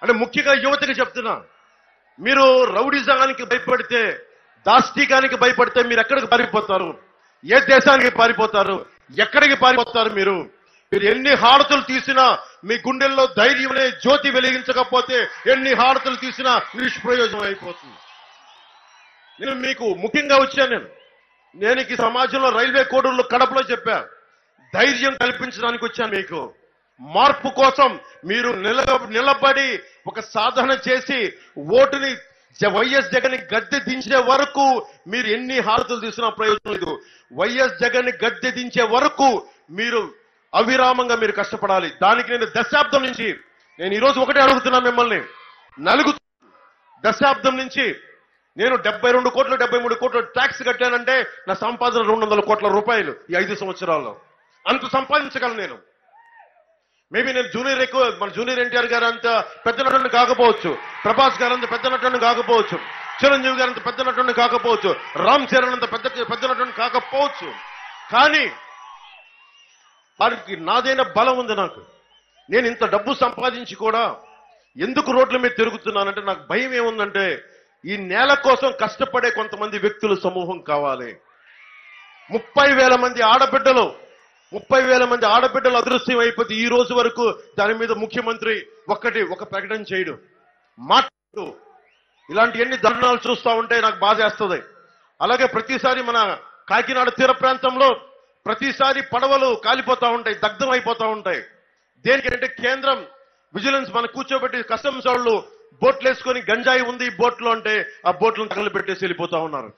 అంటే ముఖ్యంగా యువతకి చెప్తున్నా, మీరు రౌడిజానికి భయపడితే, దాష్టీకానికి భయపడితే మీరు ఎక్కడికి పారిపోతారు? ఏ దేశానికి పారిపోతారు? ఎక్కడికి పారిపోతారు? మీరు ఎన్ని హారతులు తీసినా మీ గుండెల్లో ధైర్యమనే జ్యోతి వెలిగించకపోతే ఎన్ని హారతులు తీసినా నిష్ప్రయోజనం అయిపోతుంది. నేను మీకు ముఖ్యంగా వచ్చాను. నేను ఈ సమాజంలో రైల్వే కోడూరులో కడపలో చెప్పా, ధైర్యం కల్పించడానికి వచ్చాను. మీకు మార్పు కోసం మీరు నిలబడి ఒక సాధన చేసి ఓటుని వైఎస్ జగన్ గద్దె దించే వరకు మీరు ఎన్ని హారతులు తీసినా ప్రయోజనం లేదు. వైఎస్ జగన్ గద్దె దించే వరకు మీరు అవిరామంగా మీరు కష్టపడాలి. దానికి నేను దశాబ్దం నుంచి నేను ఈరోజు ఒకటే అడుగుతున్నా మిమ్మల్ని, దశాబ్దం నుంచి నేను 72 కోట్లు 73 కోట్లు ట్యాక్స్ కట్టానంటే నా సంపాదన 200 కోట్ల రూపాయలు ఈ 5 సంవత్సరాల్లో. అంత సంపాదించగలను నేను. మేబీ నేను జూనియర్ ఎక్కువ, మన జూనియర్ ఎన్టీఆర్ గారు అంత పెద్ద నటుడిని కాకపోవచ్చు, ప్రభాస్ గారు అంత పెద్ద నటుడిని కాకపోవచ్చు, చిరంజీవి గారు అంత పెద్ద నటుడిని కాకపోవచ్చు, రామ్ చరణ్ అంత పెద్ద నటుడిని కాకపోవచ్చు, కానీ వారికి నాదైన బలం ఉంది. నాకు నేను ఇంత డబ్బు సంపాదించి కూడా ఎందుకు రోడ్ల మీద తిరుగుతున్నానంటే నాకు భయం ఏముందంటే ఈ నేల కోసం కష్టపడే కొంతమంది వ్యక్తుల సమూహం కావాలి. 30,000 మంది ఆడబిడ్డలు 30,000 మంది ఆడబిడ్డలు అదృశ్యం అయిపోతే ఈ రోజు వరకు దాని మీద ముఖ్యమంత్రి ఒక ప్రకటన చేయడు, మాట్లాడు. ఇలాంటి ఎన్ని ధర్నాలు చూస్తూ ఉంటే నాకు బాధేస్తుంది. అలాగే ప్రతిసారి మన కాకినాడ తీర ప్రాంతంలో ప్రతిసారి పడవలు కాలిపోతా ఉంటాయి, దగ్ధం అయిపోతా ఉంటాయి. దేనికంటే కేంద్రం విజిలెన్స్ మన కూర్చోబెట్టి కస్టమ్స్ వాళ్ళు బోట్లు వేసుకొని గంజాయి ఉంది బోట్లో అంటే ఆ బోట్లను తగలబెట్టేసి వెళ్ళిపోతా ఉన్నారు.